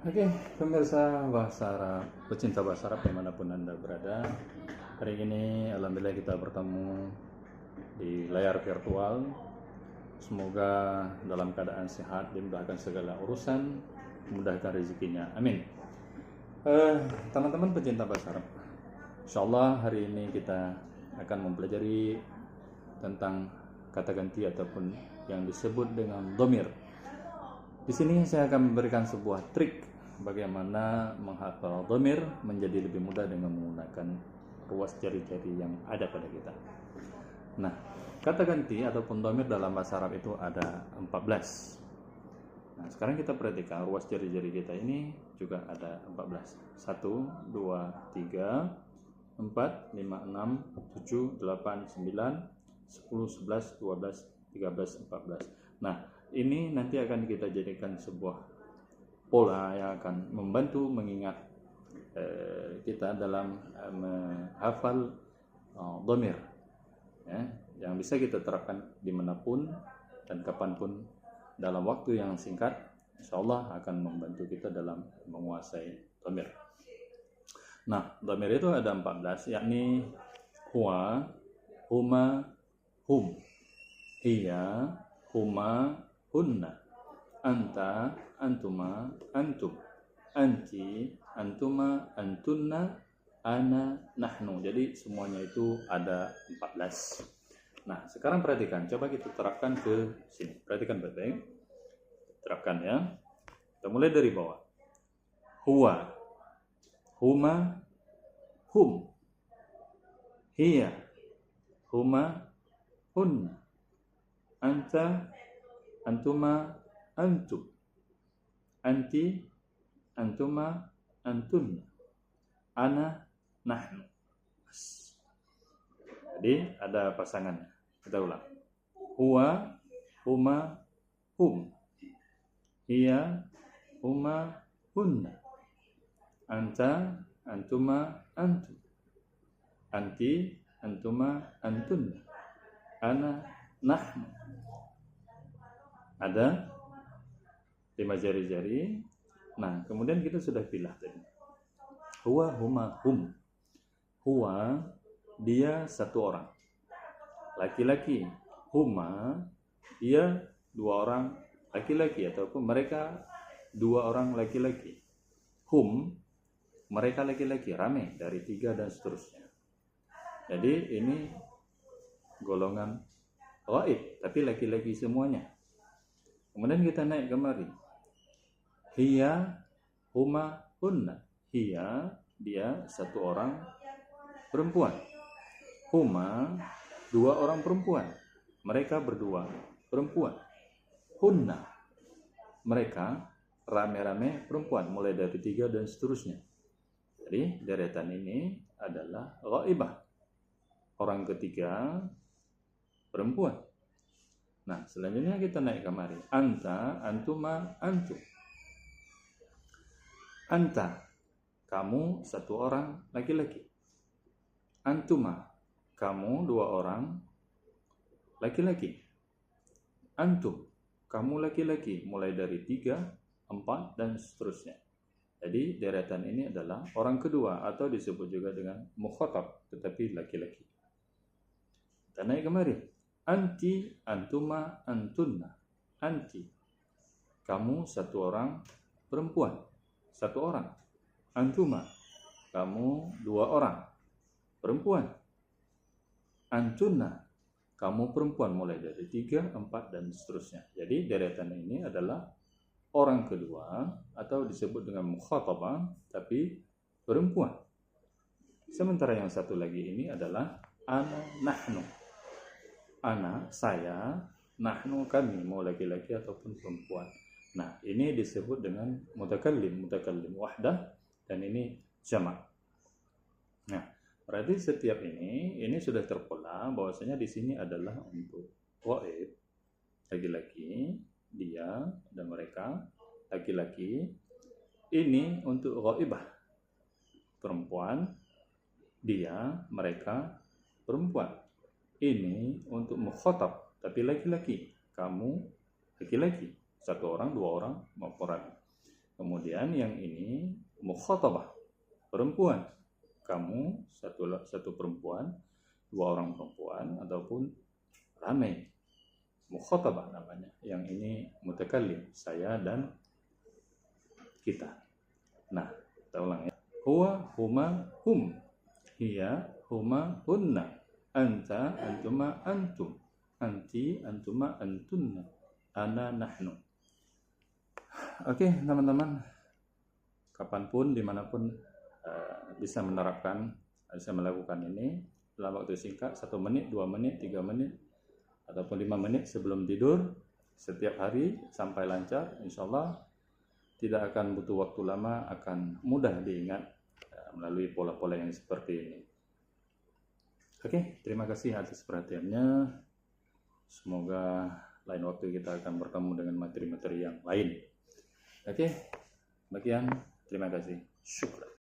Oke, pemirsa bahasa Arab, pecinta bahasa Arab dimanapun Anda berada. Hari ini alhamdulillah kita bertemu di layar virtual. Semoga dalam keadaan sehat, dimudahkan segala urusan, memudahkan rezekinya. Amin. Teman-teman pecinta bahasa Arab, insyaallah hari ini kita akan mempelajari tentang kata ganti ataupun yang disebut dengan dhamir. Di sini saya akan memberikan sebuah trik bagaimana menghafal dhamir menjadi lebih mudah dengan menggunakan ruas jari-jari yang ada pada kita. Nah, kata ganti ataupun dhamir dalam bahasa Arab itu ada 14. Nah, sekarang kita perhatikan ruas jari-jari kita ini juga ada 14. 1, 2, 3, 4, 5, 6, 7, 8, 9, 10, 11, 12, 13, 14. Nah, ini nanti akan kita jadikan sebuah pola yang akan membantu mengingat kita dalam menghafal dhamir, ya, yang bisa kita terapkan dimanapun dan kapanpun dalam waktu yang singkat. Insyaallah akan membantu kita dalam menguasai dhamir. Nah, dhamir itu ada 14, yakni huwa, huma, hum, hiya, huma, hunna, anta, antuma, antum, anti, antuma, antunna, ana, nahnu. Jadi semuanya itu ada 14. Nah, sekarang perhatikan, coba kita terapkan ke sini. Perhatikan baik-baik. Terapkan ya. Kita mulai dari bawah. Huwa, huma, hum, hiya, huma, hunna, anta, antuma, antum, anti, antuma, antunna, ana, nahnu. Jadi ada pasangannya. Kita ulang. Huwa, huma, hum, hiya, huma, hunna, anta, antuma, antum, anti, antuma, antunna, ana, nahnu. Ada 5 jari-jari. Nah, kemudian kita sudah pilih tadi. Huwa, huma, hum. Huwa, dia satu orang, laki-laki. Huma, dia 2 orang laki-laki ataupun mereka 2 orang laki-laki. Hum, mereka laki-laki, ramai dari 3 dan seterusnya. Jadi ini golongan ghaib, tapi laki-laki semuanya. Kemudian kita naik kemari. Hiya, huma, hunna. Hiya, dia 1 orang perempuan. Huma, 2 orang perempuan. Mereka berdua perempuan. Hunna, mereka rame-rame perempuan, mulai dari 3 dan seterusnya. Jadi deretan ini adalah ghaibah. Orang ketiga perempuan. Nah, selanjutnya kita naik kemari. Anta, antuma, antum. Anta, kamu 1 orang laki-laki. Antuma, kamu 2 orang laki-laki. Antum, kamu laki-laki, mulai dari 3, 4, dan seterusnya. Jadi deretan ini adalah orang kedua atau disebut juga dengan mukhatab, tetapi laki-laki. Kita naik kemari. Anti, antuma, antunna. Anti, kamu 1 orang perempuan. 1 orang. Antuma, kamu 2 orang perempuan. Antunna, kamu perempuan, mulai dari 3, 4, dan seterusnya. Jadi deretan ini adalah orang kedua atau disebut dengan mukhatabah, tapi perempuan. Sementara yang satu lagi ini adalah ana, nahnu. Ana, saya, nahnu, kami, mau laki-laki ataupun perempuan. Nah, ini disebut dengan mutakallim wahdah, dan ini jamak. Nah, berarti setiap ini sudah terpola bahwasanya di sini adalah untuk ghaib, laki-laki, dia dan mereka, laki-laki. Ini untuk ghaibah, perempuan, dia, mereka, perempuan. Ini untuk mukhatab, tapi laki-laki. Kamu laki-laki, 1 orang, 2 orang, maupun orang. Kemudian yang ini mukhatabah, perempuan. Kamu satu perempuan, dua orang perempuan, ataupun ramai. Mukhatabah namanya. Yang ini mutakallim, saya dan kita. Nah, kita ulang ya. Huwa, huma, hum. Hiya, huma, hunna. Anta, antuma, antum. Anti, antuma, antunna. Ana, nahnu. Oke, teman-teman. Kapanpun, dimanapun bisa menerapkan, bisa melakukan ini dalam waktu singkat, 1 menit, 2 menit, 3 menit, ataupun 5 menit sebelum tidur, setiap hari sampai lancar, insya Allah tidak akan butuh waktu lama, akan mudah diingat melalui pola-pola yang seperti ini. Oke, terima kasih atas perhatiannya. Semoga lain waktu kita akan bertemu dengan materi-materi yang lain. Oke, demikian. Terima kasih. Syukran.